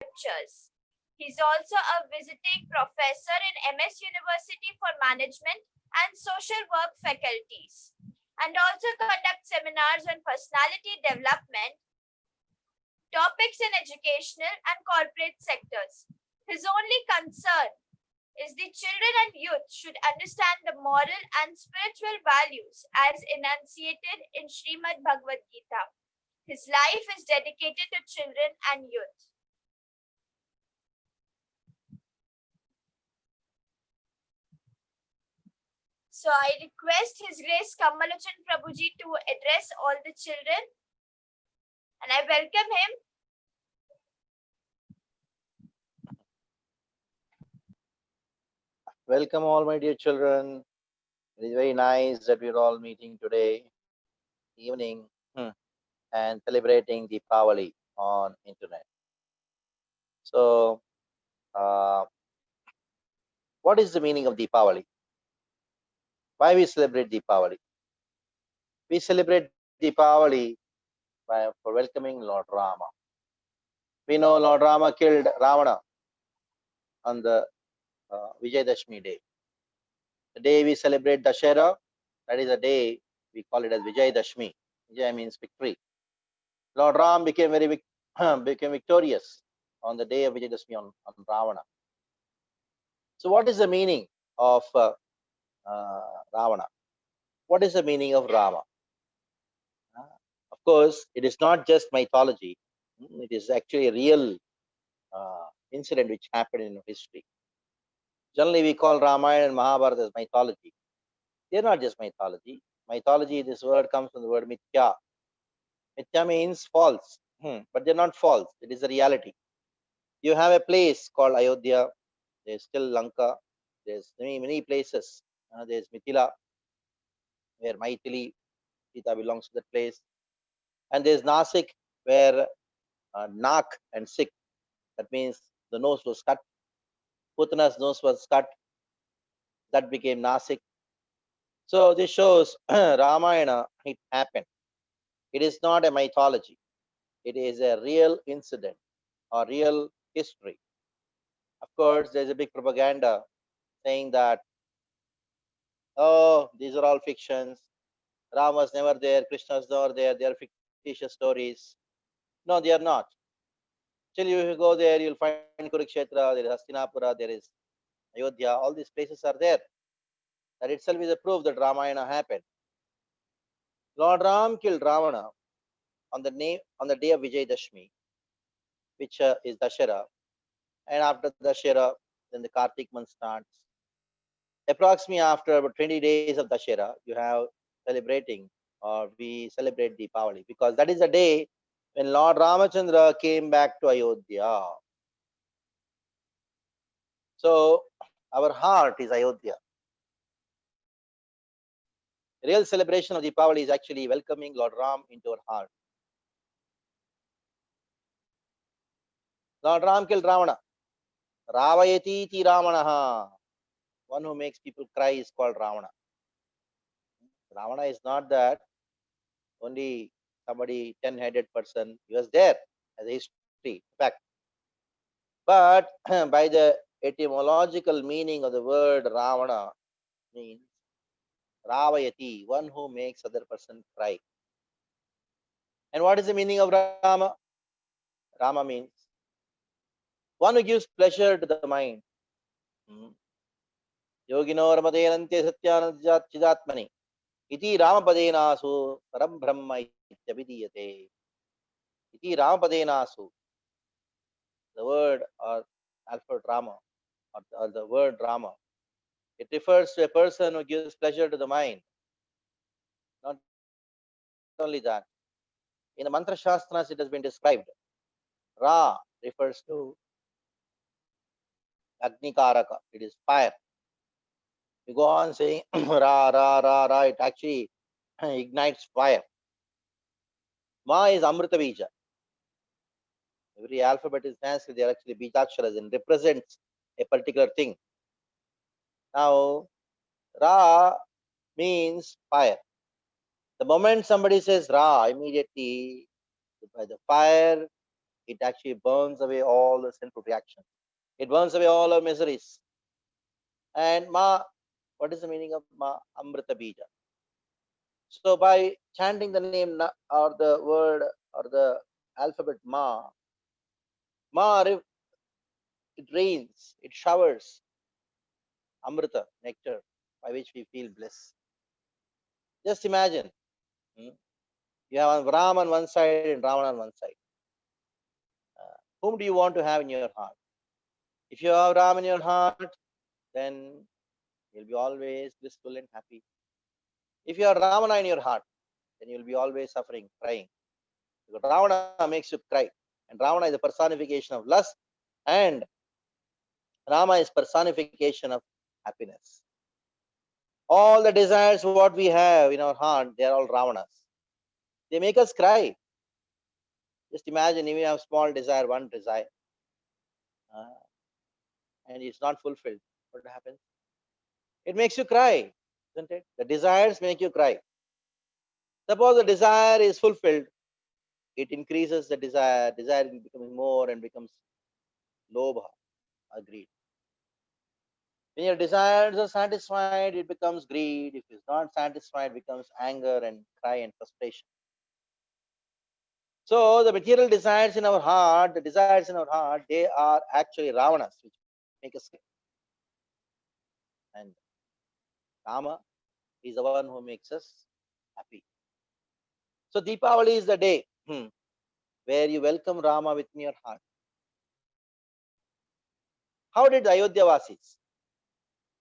scriptures. He's also a visiting professor in MS University for Management and Social Work faculties, and also conducts seminars on personality development, topics in educational and corporate sectors. His only concern is the children and youth should understand the moral and spiritual values as enunciated in Srimad Bhagavad Gita. His life is dedicated to children and youth. So I request His Grace Kamalochan Prabhuji to address all the children, and I welcome him. Welcome all my dear children. It is very nice that we're all meeting today evening and celebrating Deepavali on internet. So what is the meaning of Deepavali? Why we celebrate Deepavali? We celebrate Deepavali for welcoming Lord Rama. We know Lord Rama killed Ravana on the Vijayadashmi day. The day we celebrate Dashera, that is a day we call it as Vijayadashmi. Vijay means victory. Lord Ram became victorious on the day of Vijayadashmi on Ravana. So what is the meaning of Ravana? What is the meaning of Rama? Of course, it is not just mythology. It is actually a real incident which happened in history. Generally, we call Ramayana and Mahabharata as mythology. They are not just mythology. Mythology, this word comes from the word mithya. Mithya means false, but they're not false. It is a reality. You have a place called Ayodhya. There's still Lanka. There's many places. There's Mithila, where Maithili, Sita belongs to that place. And there's Nasik, where Nak and Sik, that means the nose was cut. Putana's nose was cut. That became Nasik. So this shows Ramayana, it happened. It is not a mythology. It is a real incident or real history. Of course, there's a big propaganda saying that, oh, these are all fictions. Rama's never there, Krishna's never there, they are fictitious stories. No, they are not. Still, if you go there, you'll find Kurukshetra, there is Hastinapura, there is Ayodhya, all these places are there. That itself is a proof that Ramayana happened. Lord Ram killed Ravana on the day of Vijayadashmi, which is Dashera. And after Dashera, then the Kartik month starts. Approximately after about 20 days of Dashera, you have celebrating, or we celebrate Deepavali, because that is the day when Lord Ramachandra came back to Ayodhya. So our heart is Ayodhya. The real celebration of Deepavali is actually welcoming Lord Ram into our heart. Lord Ram killed Ravana. Ravayati ti Ramanaha. One who makes people cry is called Ravana. Ravana is not that only somebody 10-headed person. He was there as a history, in fact. But by the etymological meaning of the word Ravana means Ravayati, one who makes other person cry. And what is the meaning of Rama? Rama means one who gives pleasure to the mind. Yogino Ramadenante Satyananda Chidatmani. Iti Ramapadenasu Param Brahma Ityabhidiyate. Iti Ramapadenasu. The word or Alfred Rama, or the word Rama, it refers to a person who gives pleasure to the mind. Not only that, in the Mantra Shastras it has been described. Ra refers to Agnikaraka, it is fire. You go on saying Ra, Ra, Ra, Ra, it actually ignites fire. Ma is Amrita Bija. Every alphabet is Sanskrit, they are actually Bijaksharas and represents a particular thing. Now, Ra means fire. The moment somebody says Ra, immediately the fire it actually burns away all the sinful reactions. It burns away all our miseries. And Ma, what is the meaning of Ma? Amrita Bija. So by chanting the name or the word or the alphabet Ma, it rains, it showers Amrita, nectar, by which we feel bliss. Just imagine, hmm, you have Ram on one side and Ravan on one side. Whom do you want to have in your heart? If you have Ram in your heart, then you'll be always blissful and happy. If you have Ravana in your heart, then you'll be always suffering, crying. Because Ravana makes you cry. And Ravana is a personification of lust, and Rama is personification of happiness. All the desires what we have in our heart, they are all Ravanas. They make us cry. Just imagine if you have small desire, one desire, uh, and it's not fulfilled. What happens? It makes you cry, isn't it? The desires make you cry. Suppose the desire is fulfilled, it increases the desire. Desire becomes more and becomes lobha, greed. When your desires are satisfied, it becomes greed. If it's not satisfied, it becomes anger and cry and frustration. So the material desires in our heart, the desires in our heart, they are actually Ravanas, which make us cry. And Rama is the one who makes us happy. So Deepavali is the day where you welcome Rama within your heart. How did the Ayodhya Vasis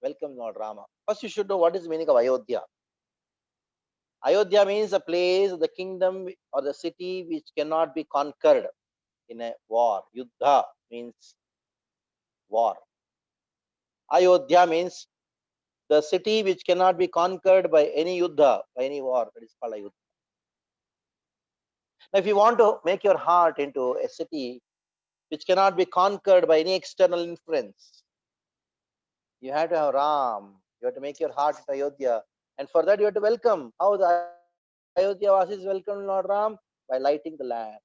welcome Lord Rama? First, you should know what is the meaning of Ayodhya. Ayodhya means a place, the kingdom or the city which cannot be conquered in a war. Yuddha means war. Ayodhya means the city which cannot be conquered by any yuddha, by any war. That is called Ayodhya. Now, if you want to make your heart into a city which cannot be conquered by any external influence, you have to have Ram. You have to make your heart into Ayodhya. And for that, you have to welcome. How the Ayodhya Vasis welcome Lord Ram? By lighting the lamp.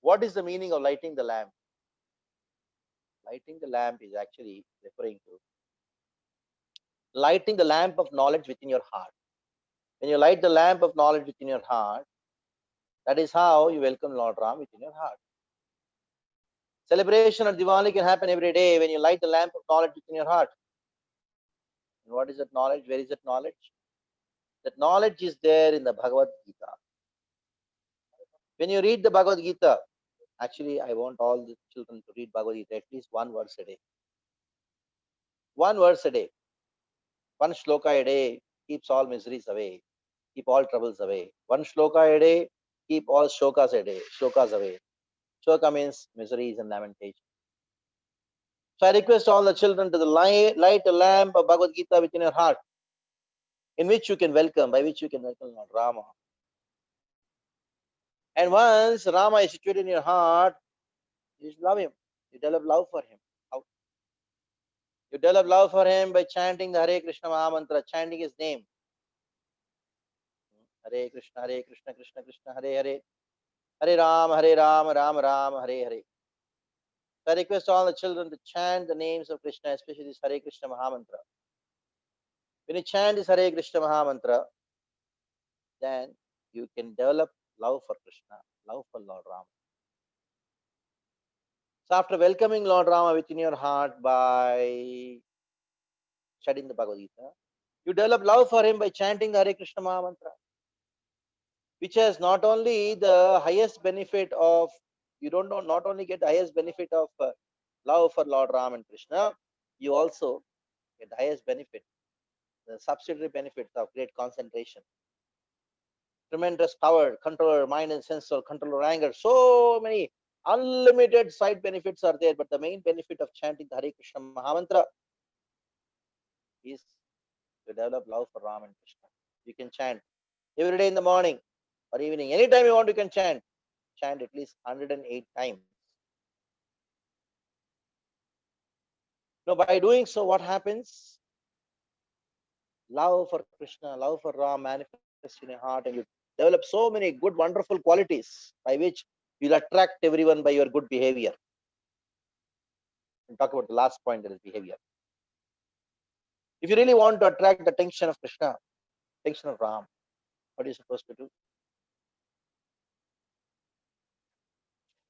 What is the meaning of lighting the lamp? Lighting the lamp is actually referring to lighting the lamp of knowledge within your heart. When you light the lamp of knowledge within your heart, that is how you welcome Lord Ram within your heart. Celebration of Diwali can happen every day when you light the lamp of knowledge within your heart. And what is that knowledge? Where is that knowledge? That knowledge is there in the Bhagavad Gita. When you read the Bhagavad Gita, actually, I want all the children to read Bhagavad Gita at least one verse a day. One verse a day. One shloka a day keeps all miseries away, keep all troubles away. One shloka a day, keep all shlokas away. Shloka means miseries and lamentation. So I request all the children to light a lamp of Bhagavad Gita within your heart, by which you can welcome Lord Rama. And once Rama is situated in your heart, you love him. You develop love for him. How? You develop love for him by chanting the Hare Krishna Maha Mantra, chanting his name. Hare Krishna, Krishna Krishna, Hare Hare. Hare Ram, Ram Ram, Hare Hare. So I request all the children to chant the names of Krishna, especially this Hare Krishna Maha Mantra. When you chant this Hare Krishna Maha Mantra, then you can develop love for Krishna, love for Lord Rama. So after welcoming Lord Rama within your heart by studying the Bhagavad Gita, you develop love for him by chanting the Hare Krishna Maha Mantra, which has not only the highest benefit of, you don't know, not only get the highest benefit of love for Lord Ram and Krishna, you also get the highest benefit, the subsidiary benefits of great concentration, tremendous power, control our mind and sense, or control our anger. So many unlimited side benefits are there, but the main benefit of chanting the Hare Krishna Mahamantra is to develop love for Ram and Krishna. You can chant every day in the morning or evening. Anytime you want, you can chant. Chant at least 108 times. Now, by doing so, what happens? Love for Krishna, love for Ram manifests in your heart, and you develop so many good, wonderful qualities by which You'll attract everyone by your good behavior. We'll talk about the last point, that is behavior. If you really want to attract the attention of Krishna, attention of Ram, what are you supposed to do?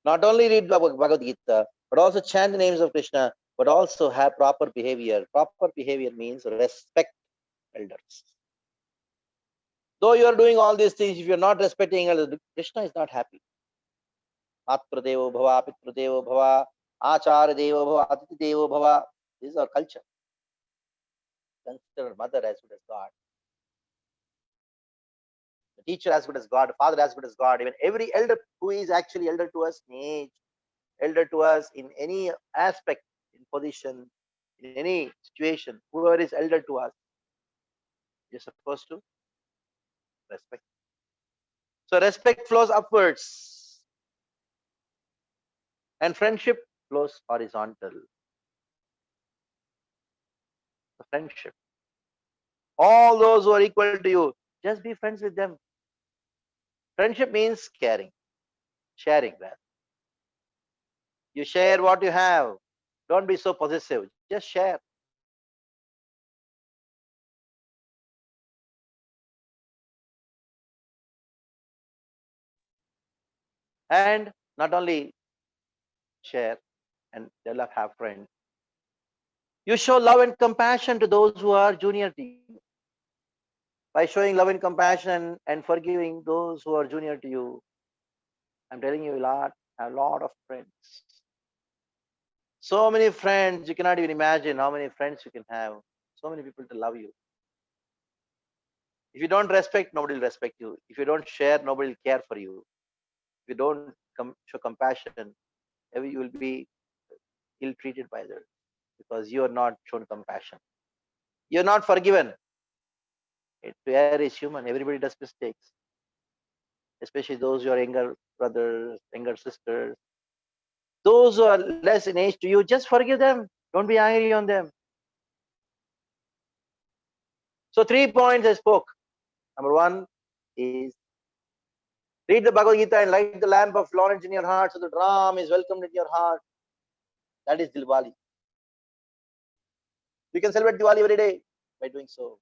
Not only read Bhagavad Gita, but also chant the names of Krishna, but also have proper behavior. Proper behavior means respect elders. Though you are doing all these things, if you are not respecting elders, Krishna is not happy. Matra Devo Bhava, Pitra Devo Bhava, Achara Devo Bhava, Atiti Devo Bhava. This is our culture. Consider mother as good as God, the teacher as good as God, the father as good as God, even every elder who is actually elder to us in age, elder to us in any aspect, in position, in any situation, whoever is elder to us, you're supposed to respect. So respect flows upwards and friendship flows horizontal. The friendship. All those who are equal to you, just be friends with them. Friendship means caring, sharing that. You share what you have. Don't be so possessive. Just share. And not only share and develop, have friends. You show love and compassion to those who are junior to you. By showing love and compassion and forgiving those who are junior to you, I'm telling you, have a lot of friends. So many friends, you cannot even imagine how many friends you can have. So many people to love you. If you don't respect, nobody will respect you. If you don't share, nobody will care for you. If you don't show compassion, you will be ill-treated by others because you are not shown compassion. You're not forgiven. To err is human. Everybody does mistakes, especially those who are younger brothers, younger sisters. Those who are less in age to you, just forgive them. Don't be angry on them. So 3 points I spoke. Number 1 is read the Bhagavad Gita and light the lamp of knowledge in your heart so that Ram is welcomed in your heart. That is Diwali. You can celebrate Diwali every day by doing so.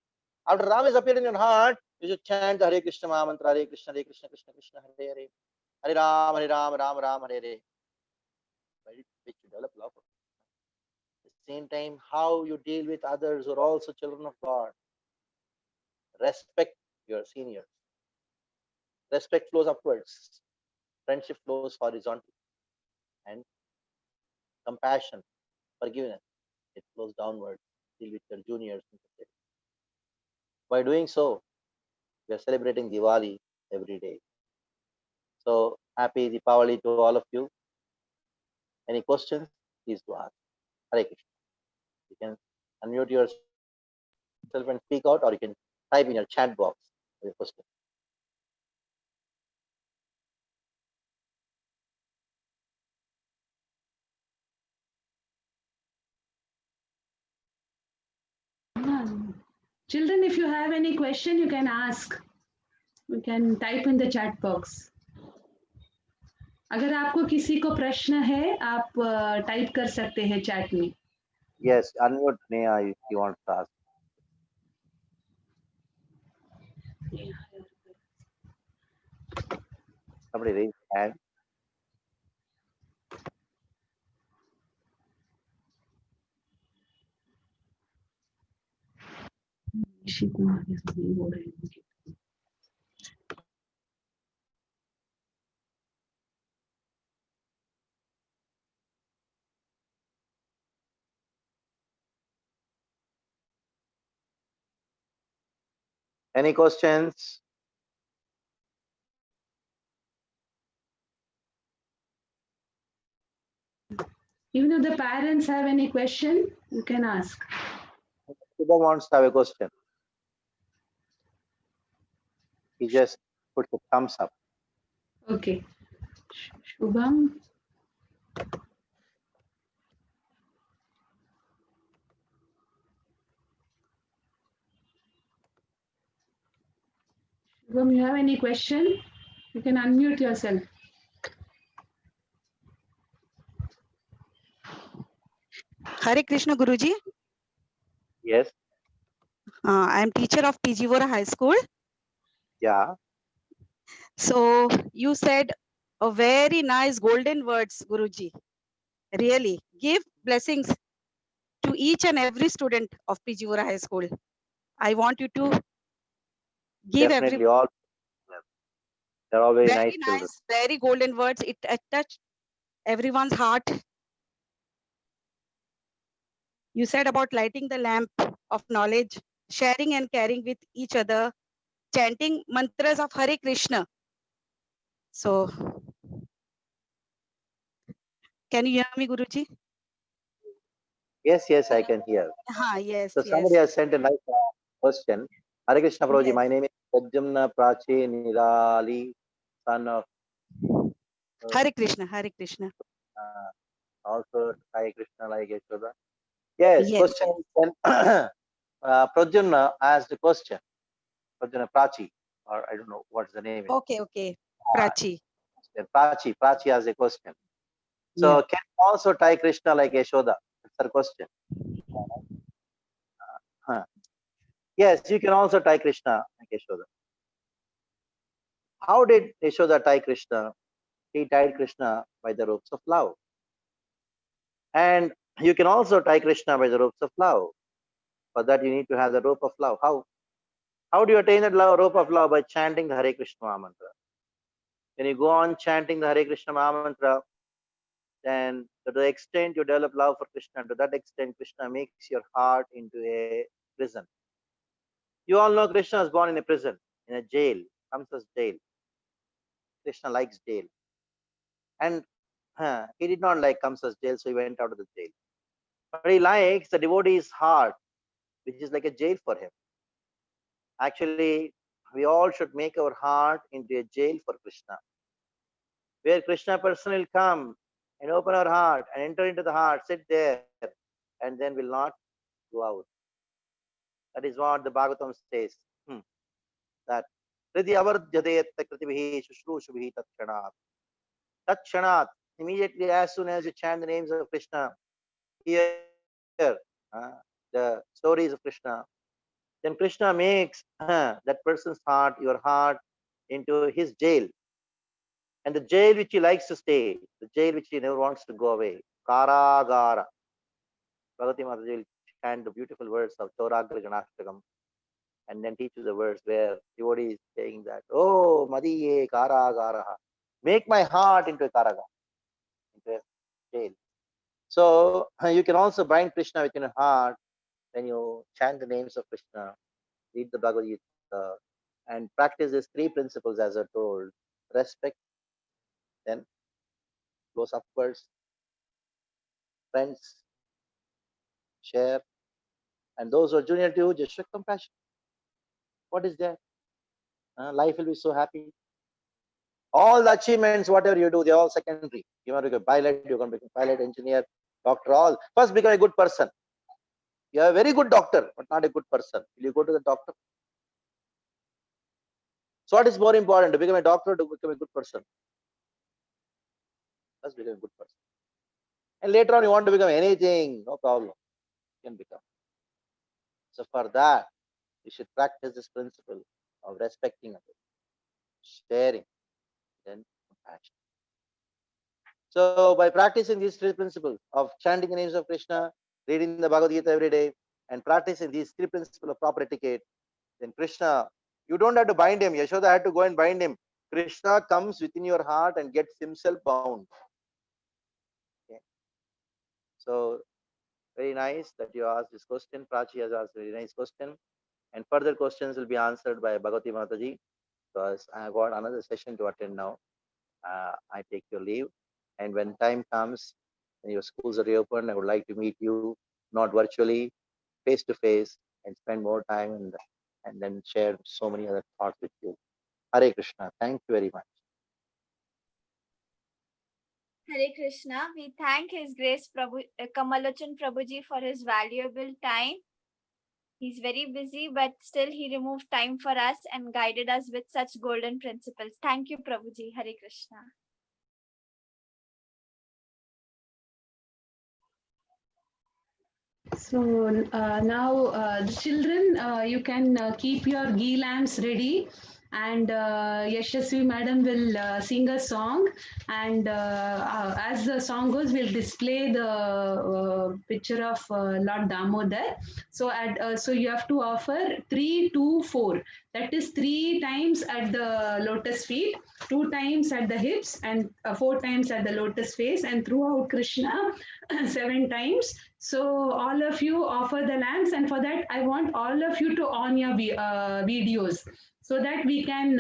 After Ram is appeared in your heart, you should chant the Hare Krishna mantra, Hare Krishna, Krishna Krishna, Hare Hare, Hare Ram, Ram Ram, Hare Hare. Which you develop love. At the same time, how you deal with others who are also children of God. Respect your seniors. Respect flows upwards. Friendship flows horizontally. And compassion, forgiveness, it flows downwards. Deal with your juniors. By doing so, we are celebrating Diwali every day. So happy Diwali to all of you. Any questions? Please do ask. Hare Krishna. You can unmute yourself and speak out, or you can type in your chat box your question. Children, if you have any question, you can ask. You can type in the chat box. अगर आपको किसी को प्रश्न है, आप type कर सकते हैं चैट में. Yes, unmute Neha if you want to ask. Somebody raise hand. Any questions? Even if the parents have any question, you can ask. Shubham wants to have a question. He just put the thumbs up. Okay. Shubham. Shubham, you have any question? You can unmute yourself. Hare Krishna Guruji. Yes. I am teacher of PG Vora High School. Yeah. So you said a very nice golden words, Guruji. Really, give blessings to each and every student of PG Vora High School. I want you to give Definitely every all. They're all very very nice children. nice, very golden words. It touched everyone's heart. You said about lighting the lamp of knowledge, sharing and caring with each other, chanting mantras of Hare Krishna. So, can you hear me, Guruji? Yes, yes, I can hear. Yes, So yes. somebody has sent a nice question. Hare Krishna Prabhuji, Yes. my name is Prajamna Prachi Nirali, son of Hare Krishna, Hare Krishna. also Hare Krishna like Yashoda. Yes, Yes. question is Prajamna asked the question. Prajamna Prachi, or I don't know what's the name. Okay, okay. Prachi. Prachi has a question. So Yeah. can you also tie Krishna like Yashoda? That's her question. Yes, you can also tie Krishna like Yashoda. How did Yashoda tie Krishna? He tied Krishna by the ropes of love. And you can also tie Krishna by the ropes of love. For that, you need to have the rope of love. How? How do you attain that rope of love? By chanting the Hare Krishna Maha Mantra. When you go on chanting the Hare Krishna Maha Mantra, then to the extent you develop love for Krishna, to that extent Krishna makes your heart into a prison. You all know Krishna was born in a prison, in a jail, Kamsa's jail. Krishna likes jail. And he did not like Kamsa's jail, so he went out of the jail. But he likes the devotee's heart, which is like a jail for him. Actually, we all should make our heart into a jail for Krishna, where Krishna person will come and open our heart and enter into the heart, sit there, and then will not go out. That is what the Bhagavatam says. That Hridi avardhyate kritivihi shushrushubihi tatshanat. Tatshanat, immediately as soon as you chant the names of Krishna, hear the stories of Krishna, then Krishna makes that person's heart, your heart, into his jail. And the jail which he likes to stay, the jail which he never wants to go away, Karagara. Bhagavati Mataji will chant the beautiful words of Chauragra Ganashtakam and then teach you the verse where devotee is saying that, oh, Madiye Karagara, make my heart into a Karaga, into a jail. So you can also bind Krishna within your heart when you chant the names of Krishna, read the Bhagavad Gita, and practice these three principles as I told. Respect, then goes upwards, friends, share, and those who are junior to you, just show compassion. What is there? Life will be so happy. All the achievements, whatever you do, they're all secondary. You want to become pilot, you're going to become pilot, engineer, doctor, all. First, become a good person. You're a very good doctor, but not a good person. Will you go to the doctor? So what is more important, to become a doctor or to become a good person? First, become a good person. And later on, you want to become anything, no problem. You can become. So for that, you should practice this principle of respecting others, sharing, then compassion. So by practicing these three principles of chanting the names of Krishna, reading the Bhagavad Gita every day, and practicing these three principles of proper etiquette, then Krishna, you don't have to bind him. Yashoda had to go and bind him. Krishna comes within your heart and gets himself bound. Okay. So very nice that you asked this question. Prachi has asked a very nice question. And further questions will be answered by Bhagavati Mataji, because I have got another session to attend now. I take your leave. And when time comes, when your schools are reopened, I would like to meet you, not virtually, face to face, and spend more time and then share so many other thoughts with you. Hare Krishna. Thank you very much. Hare Krishna. We thank His Grace Kamalochan Prabhuji for his valuable time. He's very busy, but still he removed time for us and guided us with such golden principles. Thank you, Prabhuji. Hare Krishna. So now, the children, you can keep your ghee lamps ready, and Yashasvi madam will sing a song, and as the song goes, we'll display the picture of Lord Damodar. So so you have to offer 3, 2, 4. That is 3 times at the lotus feet, 2 times at the hips, and 4 times at the lotus face, and throughout Krishna 7 times. So all of you offer the lamps, and for that I want all of you to on your videos so that we can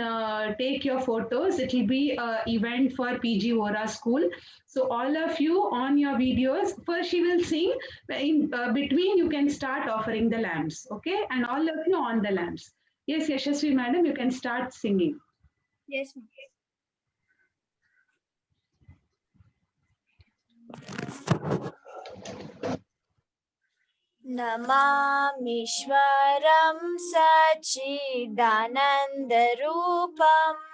take your photos. It will be an event for PG Vora School. So all of you on your videos. First she will sing. In between you can start offering the lamps, okay? And all of you on the lamps. Yes, Yashasvi madam, you can start singing. Yes, ma'am. नमामीश्वरं सच्चिदानन्दरूपम्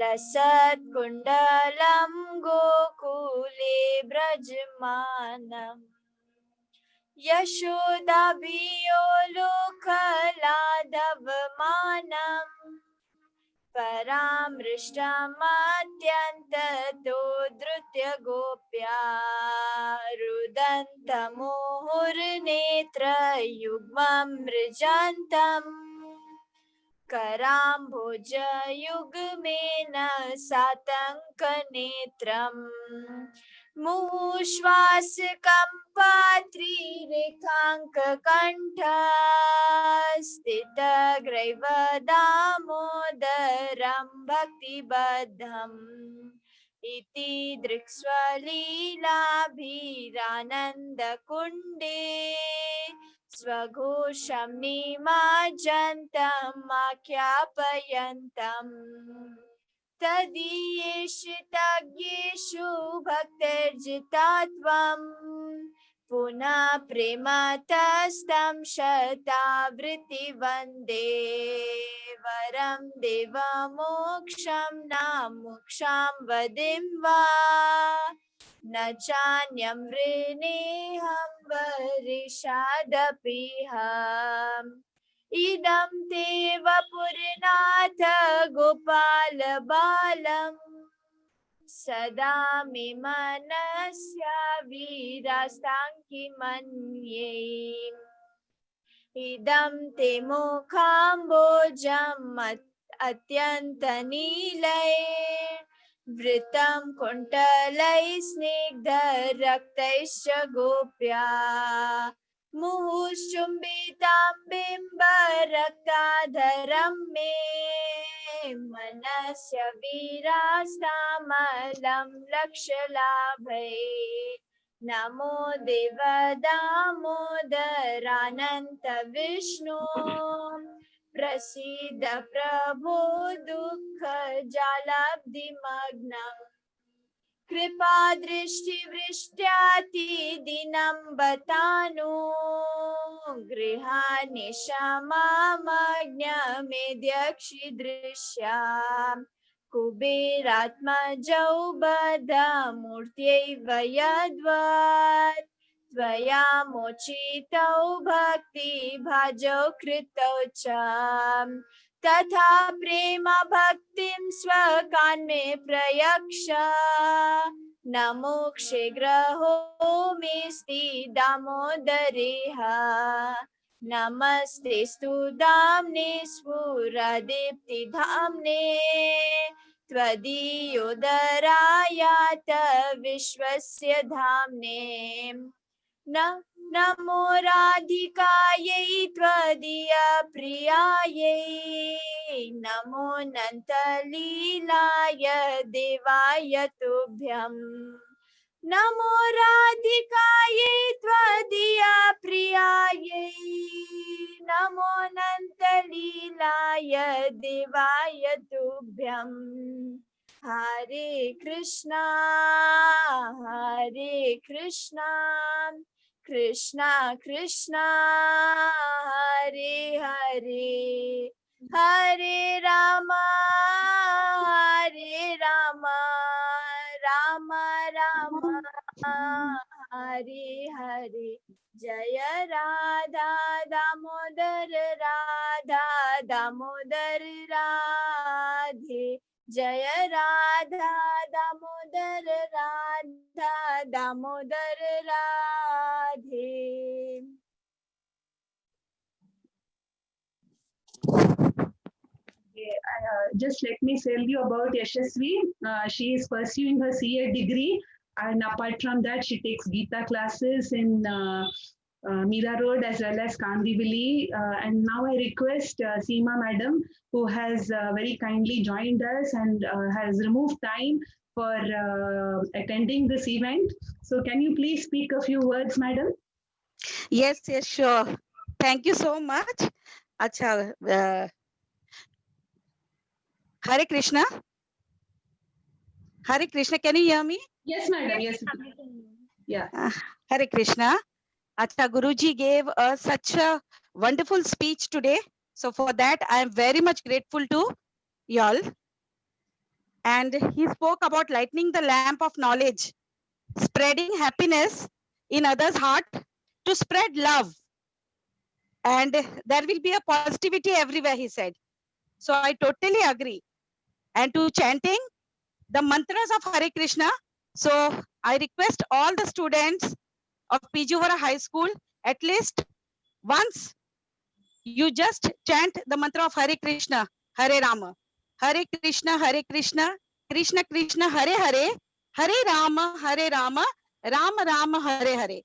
लसत्कुण्डलं गोकुले व्रजमानम् यशोदाभियोलोकलाधवमानम् परामृष्टमत्यन्ततो धृत्य Gopya रुदन्तमुहुर्नेत्रयुग्मं मृजन्तम् कराम्भोजयुग्मेन सातङ्कनेत्रम् मुश्वासकम्पात्रिरेखाङ्ककण्ठ स्थितग्रैव दामोदरं भक्तिबद्धम् इति दृक्स्वलीलाभिरानन्दकुण्डे स्वघोषं निमज्जन्तम् आख्यापयन्तम् तदीयेषु तज्ञेषु भक्तिर्जितात्वम् पुनः प्रेमतस्तं शतावृत्ति वरं देवमोक्षं न मोक्षं वदिं वा न चान्यं वृणेऽहं वरिषादपीहम् इदं ते वपुरनाथ गोपाल बालम् सदा मे मनस्य वीरास्ताङ्कि मन्ये इदं ते मुखाम्बोजम् अत्यन्तनीलैः वृतं कुण्टलैः स्निग्धरक्तैश्च गोप्या मुहुश्चुम्बितां बिम्बरक्ताधरं मे मनस्य वीरास्तामलं लक्ष्यलाभै नमो देव दामोदरानन्त विष्णु प्रसीद प्रभो दुःखजालाब्धिमग्नम् कृपा दृष्टिवृष्ट्यातिदिनं बतानु गृहाणि क्षमामज्ञमेध्यक्षिदृश्याम् कुबेरात्मजौ बद्धमूर्त्यैव यद्वत् त्वया मोचितौ भक्तिभाजौ कृतौ च तथा प्रेम भक्तिं स्वकान्मे प्रयक्ष नमो क्षेग्रहो मेस्ति दामोदरेह नमस्ते स्तु दाम्ने स्फुरदीप्तिधाम्ने त्वदीयोदरायात विश्वस्य धाम्ने नमो राधिकायै त्वदीयप्रियायै नमो नन्तलीलाय देवाय तुभ्यम् नमो राधिकायै त्वदीयप्रियायै नमो नन्तलीलाय देवाय तुभ्यम् हरे Krishna Krishna Krishna Hare Hare Hare Ram Ram Ram Hari Hari. Jaya Radha Damodar Radha Damodar Radhe. Jaya Radha Damodar Radha Damodar Radhe. Just let me tell you about Yashasvi. She is pursuing her CA degree, and apart from that, she takes Gita classes in Mira Road as well as Kandivali. And now I request Seema Madam, who has very kindly joined us and has removed time for attending this event. So can you please speak a few words, Madam? Yes, yes, sure. Thank you so much. Acha, Hare Krishna. Hare Krishna, can you hear me? Yes, Madam. Yes. Yeah. Hare Krishna. Acha, Guruji gave us such a wonderful speech today. So for that, I am very much grateful to y'all. And he spoke about lighting the lamp of knowledge, spreading happiness in others' heart to spread love. And there will be a positivity everywhere, he said. So I totally agree. And to chanting the mantras of Hare Krishna. So I request all the students of Pijuvara High School, at least once you just chant the mantra of Hare Krishna, Hare Rama, Hare Krishna, Krishna Krishna, Hare Hare, Hare Rama, Rama Rama, Hare Hare.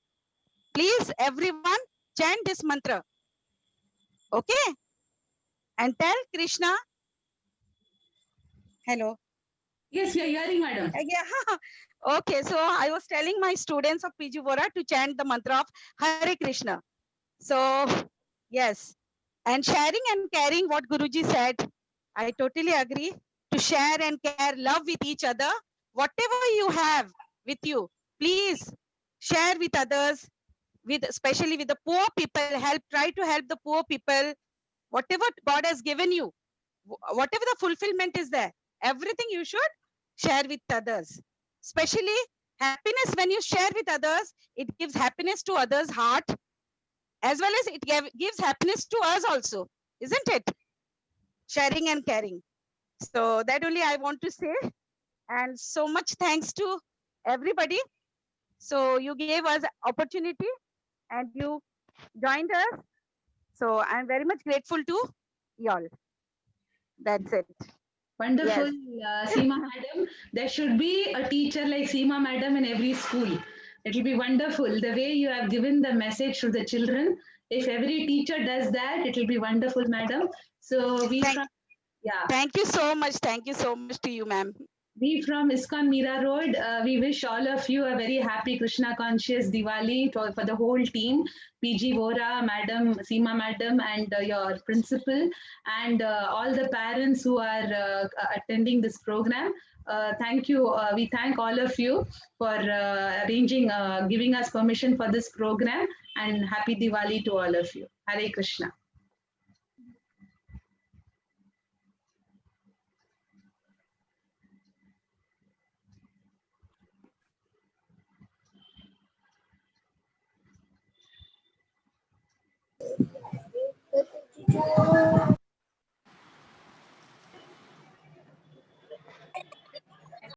Please, everyone, chant this mantra. Okay? And tell Krishna. Hello. Yes, we are hearing, Madam. Yeah. Okay, so I was telling my students of Pijuvara to chant the mantra of Hare Krishna. So, yes. And sharing and caring what Guruji said, I totally agree. To share and care, love with each other, whatever you have with you, please share with others, with especially with the poor people. Try to help the poor people. Whatever God has given you, whatever the fulfillment is there, everything you should share with others. Especially happiness, when you share with others, it gives happiness to others' heart, as well as it gives happiness to us also, isn't it? Sharing and caring. So that only I want to say. And so much thanks to everybody. So you gave us opportunity and you joined us. So I'm very much grateful to y'all. That's it. Wonderful, Seema Madam. There should be a teacher like Seema Madam in every school. It will be wonderful. The way you have given the message to the children, if every teacher does that, it will be wonderful, Madam. So Thank you so much. Thank you so much to you, ma'am. We from ISKCON Mira Road, we wish all of you a very happy Krishna conscious Diwali for the whole team, PG Vora, Madam, Seema Madam, and your principal, and all the parents who are attending this program. Thank you. We thank all of you for arranging, giving us permission for this program, and happy Diwali to all of you. Hare Krishna.